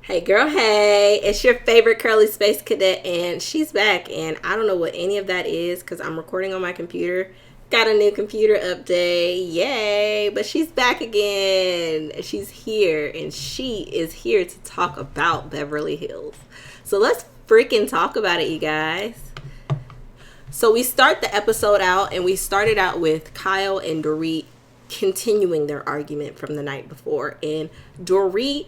Hey girl, hey, it's your favorite curly space cadet, and she's back. And I don't know what any of that is because I'm recording on my computer. Got a new computer update, yay! But she's back again. She's here, and she is here to talk about Beverly Hills. So let's freaking talk about it, you guys. So we start the episode out, and we started out with Kyle and Dorit continuing their argument from the night before, and Dorit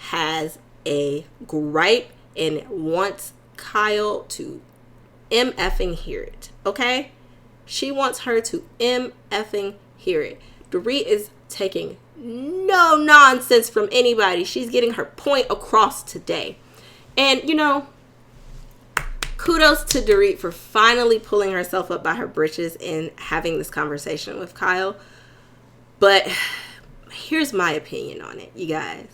has a gripe and wants Kyle to MFing hear it. Okay? She wants her to MFing hear it. Dorit is taking no nonsense from anybody. She's getting her point across today. And kudos to Dorit for finally pulling herself up by her britches and having this conversation with Kyle. But here's my opinion on it, you guys.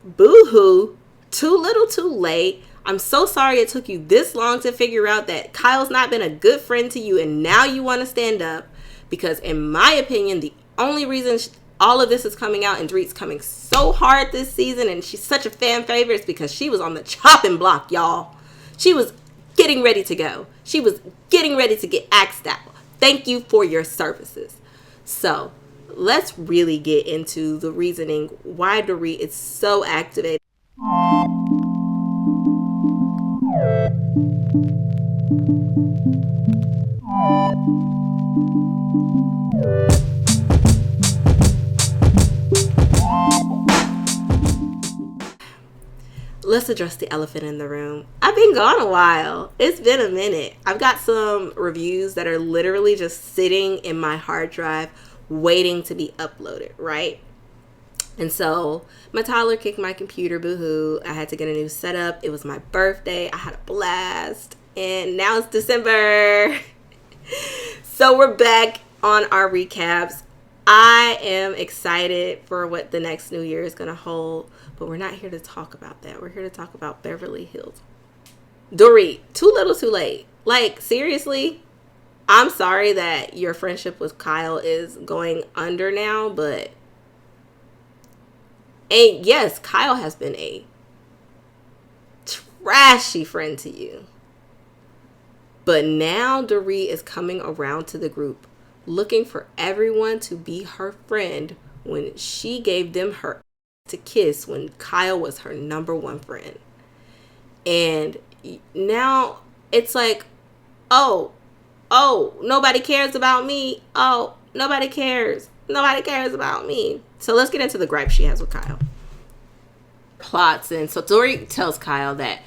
Boo-hoo, too little too late. I'm so sorry it took you this long to figure out that Kyle's not been a good friend to you, and now you want to stand up, because in my opinion, the only reason all of this is coming out and Dorit's coming so hard this season and she's such a fan favorite is because she was on the chopping block, y'all. She was getting ready to go. She was getting ready to get axed out. Thank you for your services. So let's really get into the reasoning why Dorit is so activated. Let's address the elephant in the room. I've been gone a while. It's been a minute. I've got some reviews that are literally just sitting in my hard drive waiting to be uploaded, right? And so my toddler kicked my computer, boo-hoo. I had to get a new setup. It was my birthday. I had a blast. And now it's December. So we're back on our recaps. I am excited for what the next new year is going to hold. But we're not here to talk about that. We're here to talk about Beverly Hills. Dorit, too little too late. Like, seriously? I'm sorry that your friendship with Kyle is going under now, but yes, Kyle has been a trashy friend to you. But now Dorit is coming around to the group looking for everyone to be her friend when she gave them her to kiss when Kyle was her number one friend. And now it's like, oh, nobody cares about me. Oh, nobody cares. Nobody cares about me. So let's get into the gripe she has with Kyle. Plots. And so Dorit tells Kyle that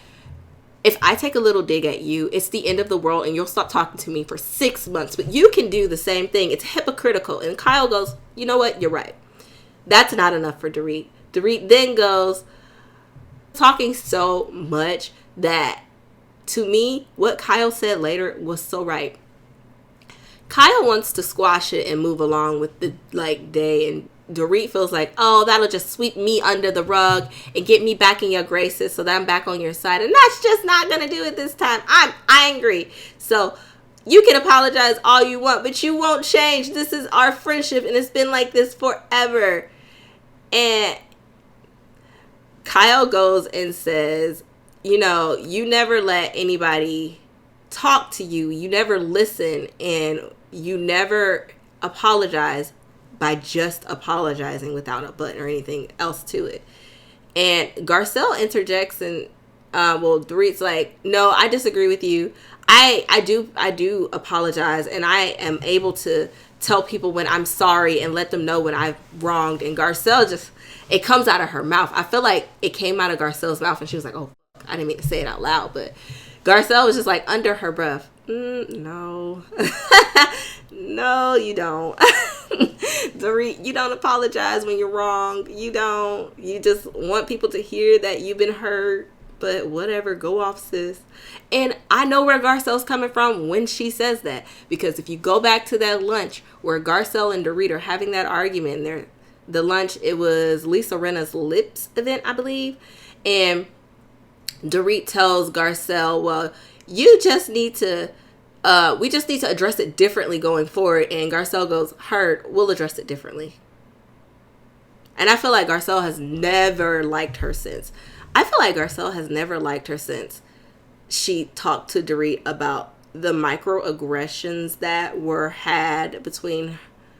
if I take a little dig at you, it's the end of the world and you'll stop talking to me for 6 months. But you can do the same thing. It's hypocritical. And Kyle goes, you know what? You're right. That's not enough for Dorit. Dorit then goes, talking so much that to me, what Kyle said later was so right. Kyle wants to squash it and move along with the day, and Dorit feels like, oh, that'll just sweep me under the rug and get me back in your graces so that I'm back on your side. And that's just not going to do it this time. I'm angry. So you can apologize all you want, but you won't change. This is our friendship and it's been like this forever. And Kyle goes and says, you never let anybody talk to you. You never listen, and you never apologize by just apologizing without a button or anything else to it. And Garcelle interjects and Dorit's like, no, I disagree with you. I do apologize, and I am able to tell people when I'm sorry and let them know when I've wronged. And Garcelle it comes out of her mouth. I feel like it came out of Garcelle's mouth and she was like, oh, I didn't mean to say it out loud. But Garcelle was just like under her breath. No. No, you don't. Dorit, you don't apologize when you're wrong. You don't. You just want people to hear that you've been hurt. But whatever, go off, sis. And I know where Garcelle's coming from when she says that. Because if you go back to that lunch where Garcelle and Dorit are having that argument, the lunch, it was Lisa Rinna's Lips event, I believe. And Dorit tells Garcelle, well, we just need to address it differently going forward. And Garcelle goes, heard, we'll address it differently. And I feel like Garcelle has never liked her since. I feel like Garcelle has never liked her since she talked to Dorit about the microaggressions that were had between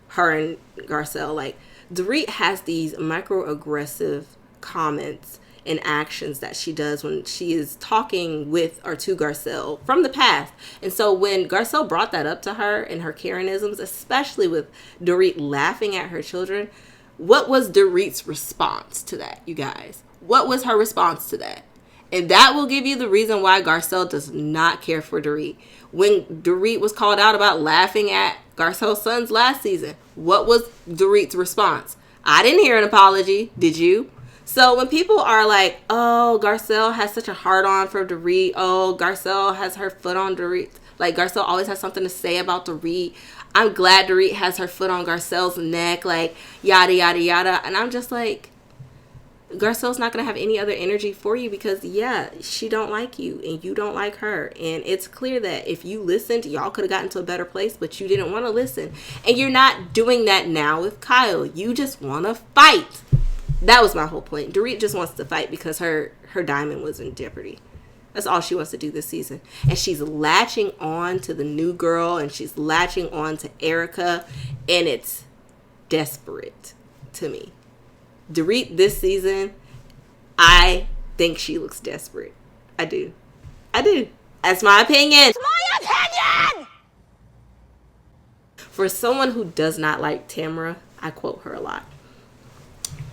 her and Garcelle. Like, Dorit has these microaggressive comments and actions that she does when she is talking with or to Garcelle from the past. And so when Garcelle brought that up to her and her Karenisms, especially with Dorit laughing at her children, what was Dorit's response to that, you guys? What was her response to that? And that will give you the reason why Garcelle does not care for Dorit. When Dorit was called out about laughing at Garcelle's sons last season, what was Dorit's response? I didn't hear an apology. Did you? So when people are like, oh, Garcelle has such a hard-on for Dorit. Oh, Garcelle has her foot on Dorit. Like, Garcelle always has something to say about Dorit. I'm glad Dorit has her foot on Garcelle's neck. Like, yada, yada, yada. And I'm just like, Garcelle's not going to have any other energy for you because, yeah, she don't like you and you don't like her. And it's clear that if you listened, y'all could have gotten to a better place, but you didn't want to listen. And you're not doing that now with Kyle. You just want to fight. That was my whole point. Dorit just wants to fight because her diamond was in jeopardy. That's all she wants to do this season. And she's latching on to the new girl and she's latching on to Erica. And it's desperate to me. Dorit this season, I think she looks desperate. I do. That's my opinion. It's my opinion! For someone who does not like Tamara, I quote her a lot.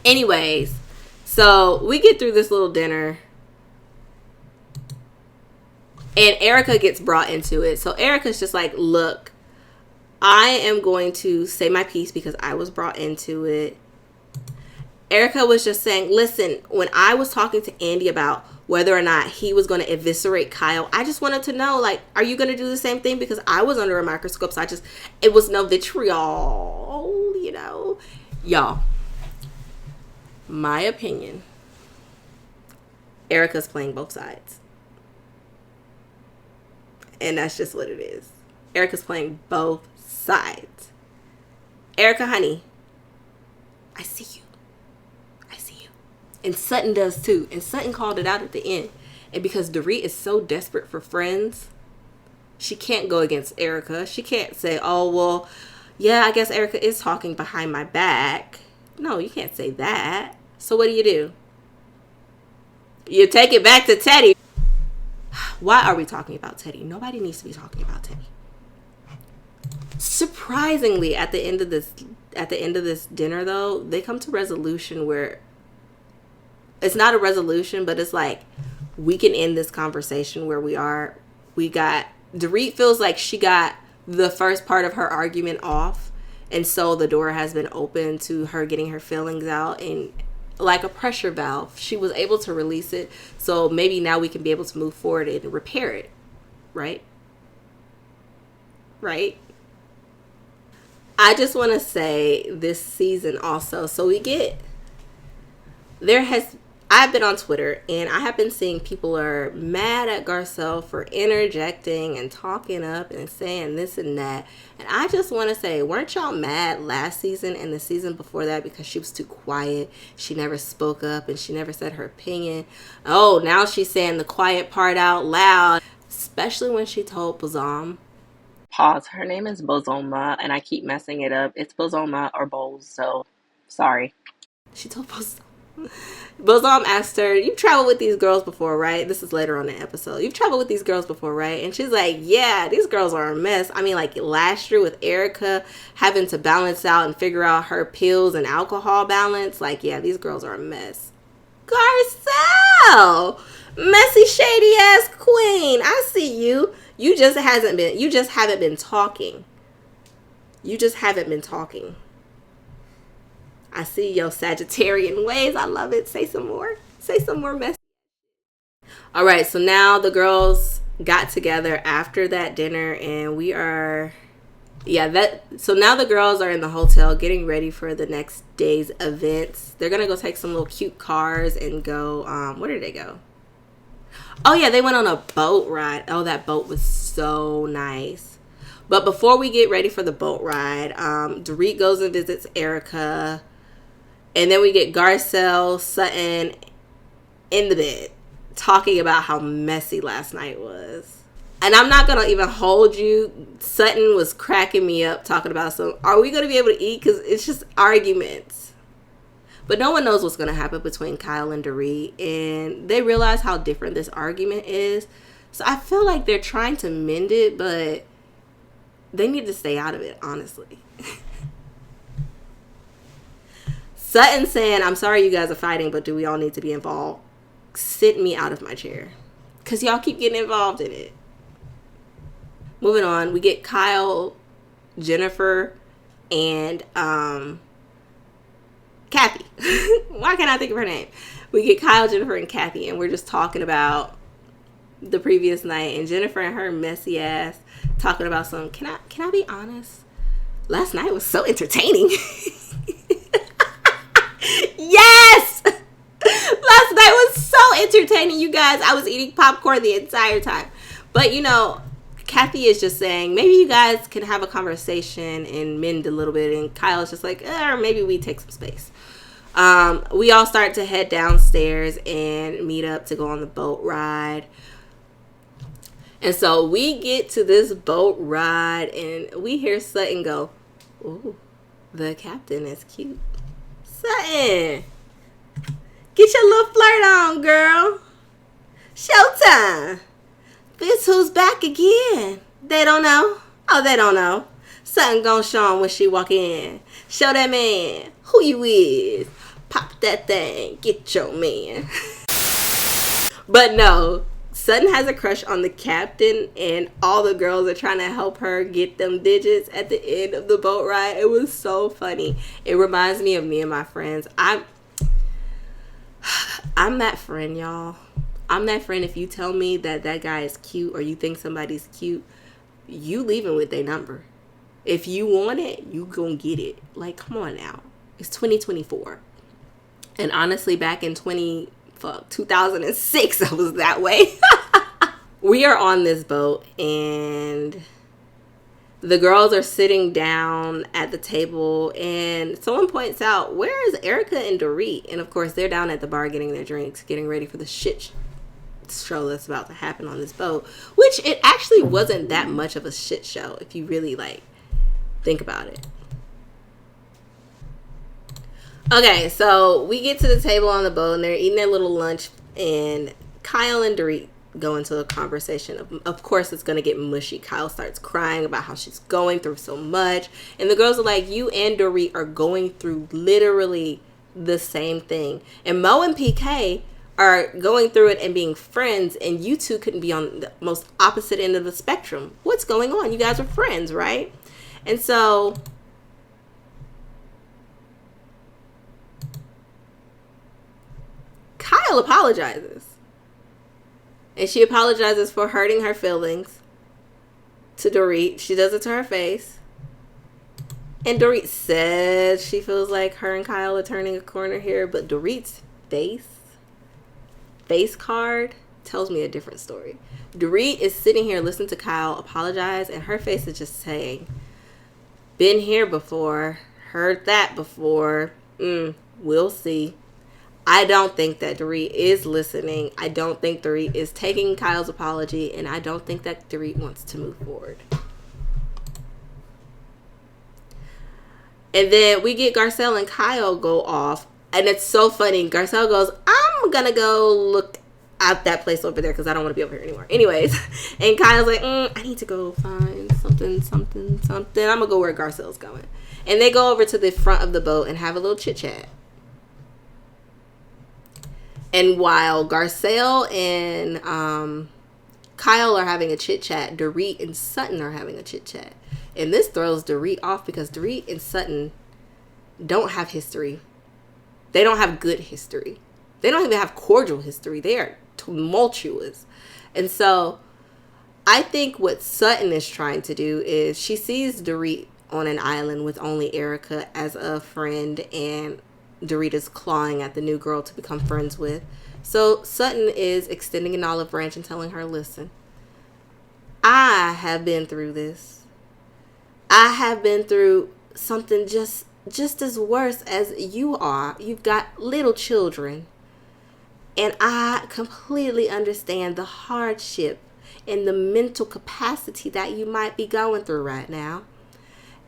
Anyways, so we get through this little dinner. And Erica gets brought into it. So Erica's just like, look, I am going to say my piece because I was brought into it. Erica was just saying, listen, when I was talking to Andy about whether or not he was going to eviscerate Kyle, I just wanted to know, like, are you going to do the same thing? Because I was under a microscope, so it was no vitriol, you know. Y'all, my opinion, Erica's playing both sides. And that's just what it is. Erica's playing both sides. Erica, honey, I see you. And Sutton does too. And Sutton called it out at the end. And because Dorit is so desperate for friends, she can't go against Erica. She can't say, oh, well, yeah, I guess Erica is talking behind my back. No, you can't say that. So what do? You take it back to Teddy. Why are we talking about Teddy? Nobody needs to be talking about Teddy. Surprisingly, at the end of this dinner, though, they come to resolution where it's not a resolution, but it's like, we can end this conversation where we are. Dorit feels like she got the first part of her argument off. And so the door has been open to her getting her feelings out. And like a pressure valve, she was able to release it. So maybe now we can be able to move forward and repair it. Right? I just want to say this season also. So I've been on Twitter and I have been seeing people are mad at Garcelle for interjecting and talking up and saying this and that. And I just want to say, weren't y'all mad last season and the season before that because she was too quiet? She never spoke up and she never said her opinion. Oh, now she's saying the quiet part out loud, especially when she told Bozom. Pause. Her name is Bozoma and I keep messing it up. It's Bozoma or Boz, so sorry. She told Bozoma. Bozom asked her, you've traveled with these girls before, right? This is later on in the episode. You've traveled with these girls before, right? And she's like, yeah, these girls are a mess. I mean, like last year with Erica having to balance out and figure out her pills and alcohol balance. Like, yeah, these girls are a mess. Garcelle, messy, shady ass queen. I see you. You just haven't been talking. I see your Sagittarian ways. I love it. Say some more. Messy. All right. So now the girls got together after that dinner and so now the girls are in the hotel getting ready for the next day's events. They're going to go take some little cute cars and go, where did they go? Oh yeah, they went on a boat ride. Oh, that boat was so nice. But before we get ready for the boat ride, Dorit goes and visits Erica. And then we get Garcelle, Sutton in the bed talking about how messy last night was. And I'm not going to even hold you. Sutton was cracking me up talking about are we going to be able to eat? Because it's just arguments. But no one knows what's going to happen between Kyle and Dorit. And they realize how different this argument is. So I feel like they're trying to mend it, but they need to stay out of it, honestly. Sutton saying, I'm sorry you guys are fighting, but do we all need to be involved? Sit me out of my chair. Because y'all keep getting involved in it. Moving on, we get Kyle, Jennifer, and Kathy. Why can't I think of her name? We get Kyle, Jennifer, and Kathy, and we're just talking about the previous night. And Jennifer and her messy ass talking about some, can I be honest? Last night was so entertaining. Yes! Last night was so entertaining, you guys. I was eating popcorn the entire time. But, you know, Kathy is just saying, maybe you guys can have a conversation and mend a little bit. And Kyle's just like, or maybe we take some space. We all start to head downstairs and meet up to go on the boat ride. And so we get to this boat ride and we hear Sutton go, ooh, the captain is cute. Sutton, get your little flirt on, girl. Showtime. This who's back again. They don't know. Oh, they don't know. Sutton gonna show 'em when she walk in. Show that man who you is. Pop that thing. Get your man. But no, Sutton has a crush on the captain, and all the girls are trying to help her get them digits at the end of the boat ride. It was so funny. It reminds me of me and my friends. I'm that friend, y'all. I'm that friend. If you tell me that guy is cute or you think somebody's cute, you leaving with their number. If you want it, you gonna get it. Like, come on now. It's 2024. And honestly, back in 2006, I was that way. We are on this boat and the girls are sitting down at the table and someone points out, where is Erica and Dorit? And of course, they're down at the bar getting their drinks, getting ready for the shit show that's about to happen on this boat, which it actually wasn't that much of a shit show if you really think about it. Okay, so we get to the table on the boat and they're eating their little lunch and Kyle and Dorit go into a conversation. Of course, it's going to get mushy. Kyle starts crying about how she's going through so much. And the girls are like, you and Dorit are going through literally the same thing. And Mo and PK are going through it and being friends. And you two couldn't be on the most opposite end of the spectrum. What's going on? You guys are friends, right? And so Kyle apologizes. And she apologizes for hurting her feelings to Dorit. She does it to her face. And Dorit says she feels like her and Kyle are turning a corner here. But Dorit's face card tells me a different story. Dorit is sitting here listening to Kyle apologize. And her face is just saying, been here before. Heard that before. We'll see. I don't think that Dorit is listening. I don't think Dorit is taking Kyle's apology. And I don't think that Dorit wants to move forward. And then we get Garcelle and Kyle go off. And it's so funny. Garcelle goes, I'm going to go look at that place over there because I don't want to be over here anymore. Anyways. And Kyle's like, I need to go find something. I'm going to go where Garcelle's going. And they go over to the front of the boat and have a little chit chat. And while Garcelle and Kyle are having a chit chat, Dorit and Sutton are having a chit chat. And this throws Dorit off because Dorit and Sutton don't have history. They don't have good history. They don't even have cordial history. They are tumultuous. And so I think what Sutton is trying to do is she sees Dorit on an island with only Erica as a friend and Dorit is clawing at the new girl to become friends with. So Sutton is extending an olive branch and telling her, listen, I have been through this. I have been through something just just as worse as you are. You've got little children. And I completely understand the hardship and the mental capacity that you might be going through right now.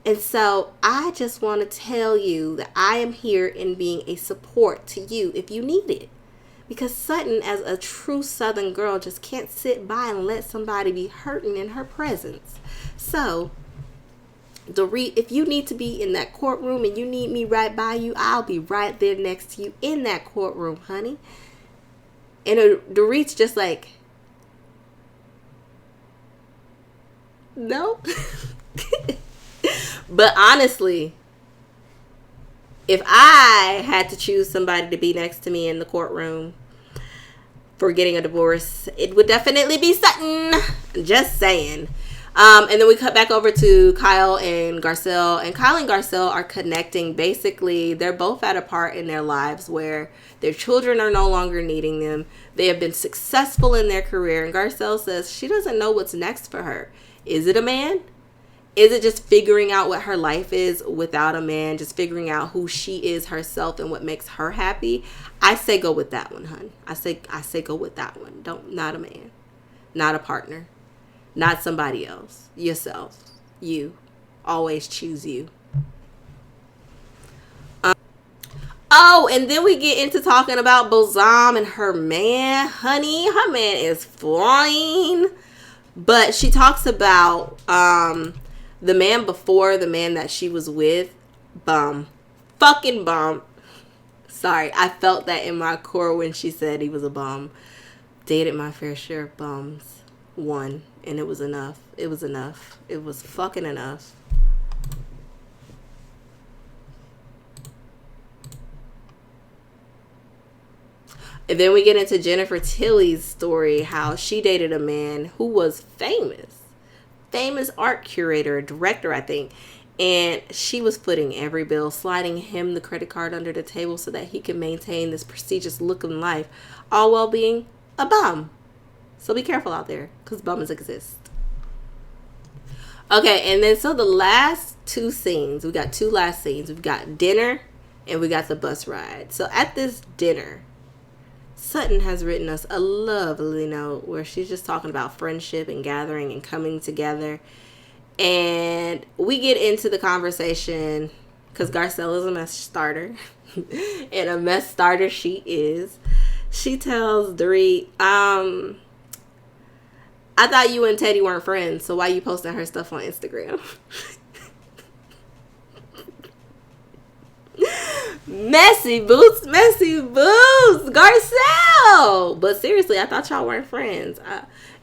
And so I just want to tell you that I am here in being a support to you if you need it. Because Sutton, as a true Southern girl, just can't sit by and let somebody be hurting in her presence. So, Dorit, if you need to be in that courtroom and you need me right by you, I'll be right there next to you in that courtroom, honey. And Dorit's just like, no. But honestly, if I had to choose somebody to be next to me in the courtroom for getting a divorce, it would definitely be Sutton. Just saying. And then we cut back over to Kyle and Garcelle. And Kyle and Garcelle are connecting. Basically, they're both at a part in their lives where their children are no longer needing them. They have been successful in their career. And Garcelle says she doesn't know what's next for her. Is it a man? Is it just figuring out what her life is without a man? Just figuring out who she is herself and what makes her happy? I say go with that one, hun. I say go with that one. Not a man. Not a partner. Not somebody else. Yourself. You. Always choose you. Oh, and then we get into talking about Bozam and her man. Honey, her man is flying. But she talks about the man before the man that she was with. Bum. Fucking bum. Sorry, I felt that in my core when she said he was a bum. Dated my fair share of bums. One. And it was enough. It was enough. It was fucking enough. And then we get into Jennifer Tilly's story, how she dated a man who was famous art curator, director, I think. And she was footing every bill, sliding him the credit card under the table so that he could maintain this prestigious look in life, all while being a bum. So be careful out there, because bums exist. Okay, and then so the last two scenes, we got two last scenes. We've got dinner and we got the bus ride. So at this dinner, Sutton has written us a lovely note where she's just talking about friendship and gathering and coming together. And we get into the conversation because Garcelle is a mess starter. And a mess starter she is. She tells Dorit, I thought you and Teddy weren't friends, so why you posting her stuff on Instagram? Messy boots, Garcelle. But seriously, I thought y'all weren't friends.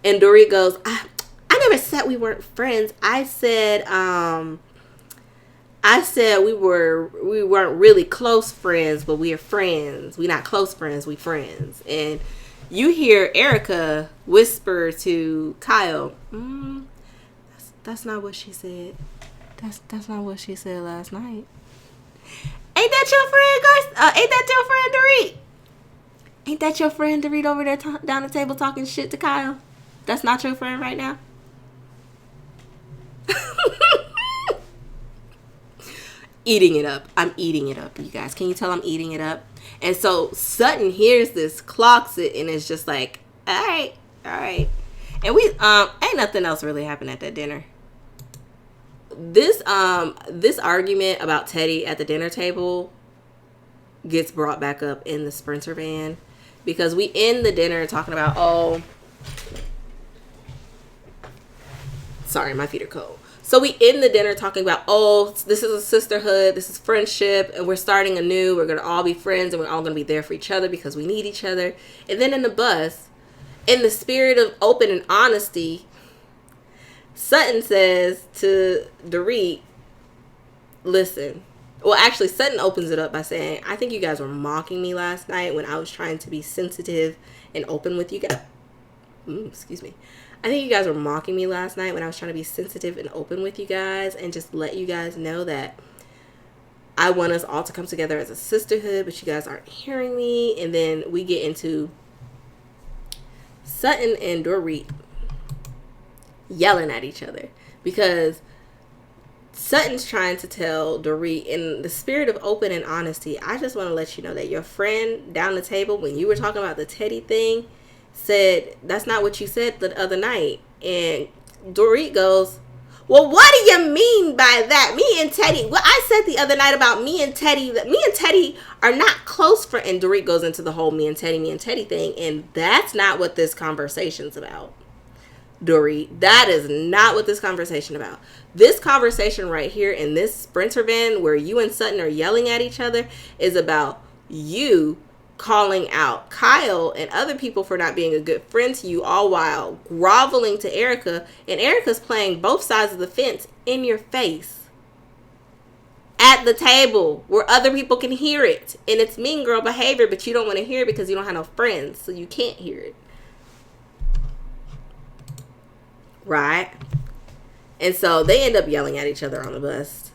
And Dorit goes, I never said we weren't friends. I said we weren't really close friends, but we are friends. We not close friends, we friends. And you hear Erica whisper to Kyle, that's not what she said. That's not what she said last night. Ain't that your friend, ain't that your friend Dorit? Ain't that your friend Dorit over there down the table talking shit to Kyle? That's not your friend right now? Eating it up. I'm eating it up, you guys. Can you tell I'm eating it up? And so Sutton hears this, clocks it, and is just like, all right. And we ain't nothing else really happened at that dinner. This argument about Teddy at the dinner table gets brought back up in the Sprinter van because we end the dinner talking about, sorry, my feet are cold. So we end the dinner talking about, this is a sisterhood, this is friendship, and we're starting anew. We're going to all be friends, and we're all going to be there for each other because we need each other. And then in the bus, in the spirit of open and honesty, Sutton says to Dorit, listen. Well, actually, Sutton opens it up by saying, I think you guys were mocking me last night when I was trying to be sensitive and open with you guys. Excuse me. I think you guys were mocking me last night when I was trying to be sensitive and open with you guys and just let you guys know that I want us all to come together as a sisterhood, but you guys aren't hearing me. And then we get into Sutton and Dorit yelling at each other because Sutton's trying to tell Dorit, in the spirit of open and honesty, I just want to let you know that your friend down the table, when you were talking about the Teddy thing, said, that's not what you said the other night. And Dorit goes, well, what do you mean by that? Me and Teddy, what I said the other night about me and Teddy, that me and Teddy are not close friends. And Dorit goes into the whole me and Teddy thing. And that's not what this conversation's about. Dorit, that is not what this conversation about. This conversation right here in this Sprinter van where you and Sutton are yelling at each other is about you calling out Kyle and other people for not being a good friend to you, all while groveling to Erica, and Erica's playing both sides of the fence in your face at the table where other people can hear it, and it's mean girl behavior, but you don't want to hear it because you don't have no friends, so you can't hear it, right? And so they end up yelling at each other on the bus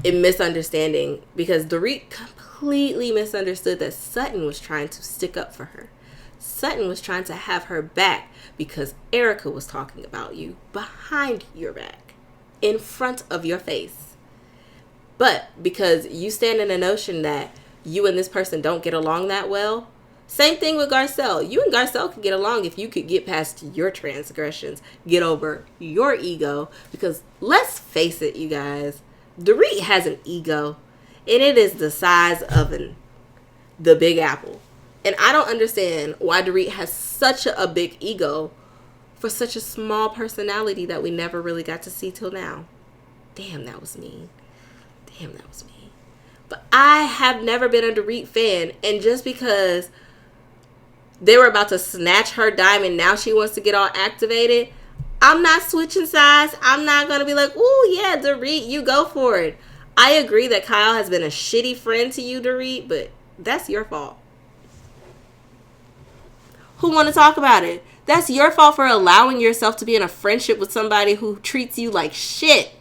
in misunderstanding, because Dorit completely misunderstood that Sutton was trying to stick up for her. Sutton was trying to have her back because Erica was talking about you behind your back, in front of your face. But because you stand in the notion that you and this person don't get along that well, same thing with Garcelle. You and Garcelle could get along if you could get past your transgressions, get over your ego. Because let's face it, you guys, Dorit has an ego, and it is the size of the Big Apple. And I don't understand why Dorit has such a big ego for such a small personality that we never really got to see till now. Damn, that was mean. Damn, that was mean. But I have never been a Dorit fan, and just because they were about to snatch her diamond, now she wants to get all activated, I'm not switching sides. I'm not going to be like, ooh, yeah, Dorit, you go for it. I agree that Kyle has been a shitty friend to you, Dorit, but that's your fault. Who want to talk about it? That's your fault for allowing yourself to be in a friendship with somebody who treats you like shit.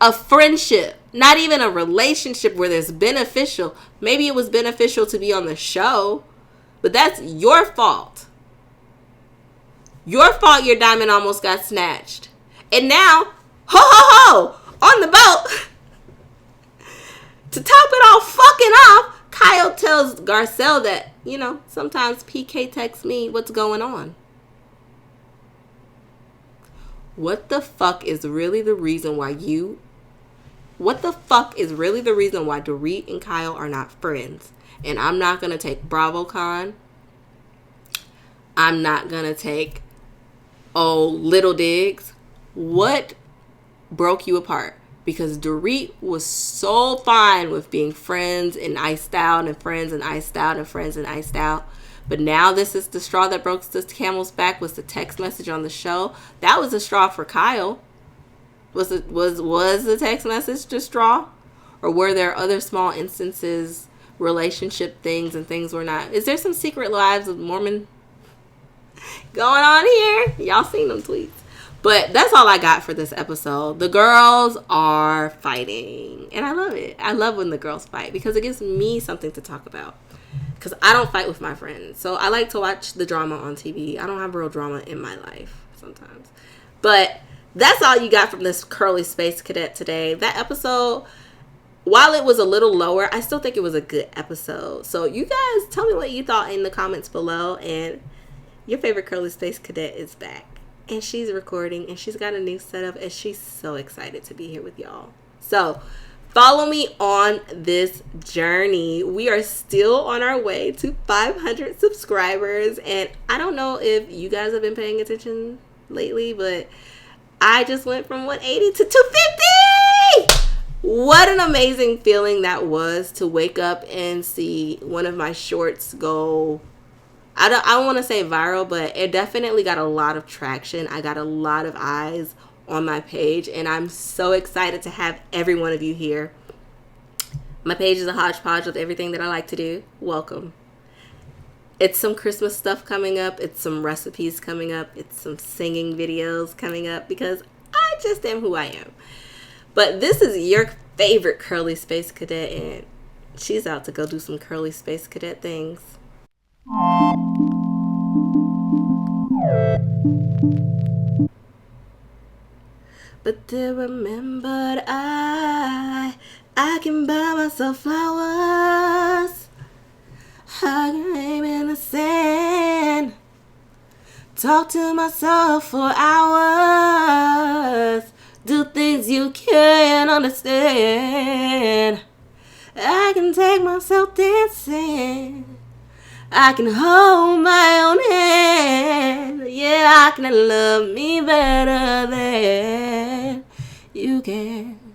A friendship, not even a relationship where there's beneficial. Maybe it was beneficial to be on the show, but that's your fault. Your fault your diamond almost got snatched. And now, ho ho ho, on the boat, to top it all fucking off, Kyle tells Garcelle that, you know, sometimes PK texts me what's going on. What the fuck is really the reason why Dorit and Kyle are not friends? And I'm not going to take BravoCon. I'm not going to take, little digs. What broke you apart? Because Dorit was so fine with being friends and iced out and friends and iced out and friends and iced out. But now this is the straw that broke the camel's back, was the text message on the show. That was a straw for Kyle. Was the text message the straw? Or were there other small instances, relationship things and things were not? Is there some secret lives of Mormon going on here? Y'all seen them tweets. But that's all I got for this episode. The girls are fighting. And I love it. I love when the girls fight because it gives me something to talk about. Because I don't fight with my friends. So I like to watch the drama on TV. I don't have real drama in my life sometimes. But that's all you got from this Curly Space Cadet today. That episode, while it was a little lower, I still think it was a good episode. So you guys tell me what you thought in the comments below. And your favorite Curly Space Cadet is back. And she's recording. And she's got a new setup. And she's so excited to be here with y'all. So follow me on this journey. We are still on our way to 500 subscribers. And I don't know if you guys have been paying attention lately, but I just went from 180 to 250. What an amazing feeling that was to wake up and see one of my shorts go, I don't want to say viral, but it definitely got a lot of traction. I got a lot of eyes on my page, and I'm so excited to have every one of you here. My page is a hodgepodge of everything that I like to do. Welcome. It's some Christmas stuff coming up. It's some recipes coming up. It's some singing videos coming up because I just am who I am. But this is your favorite Curly Space Cadet, and she's out to go do some Curly Space Cadet things. But then remembered I can buy myself flowers. I can aim in the sand. Talk to myself for hours. Do things you can't understand. I can take myself dancing. I can hold my own hand. Yeah, I can love me better than you can.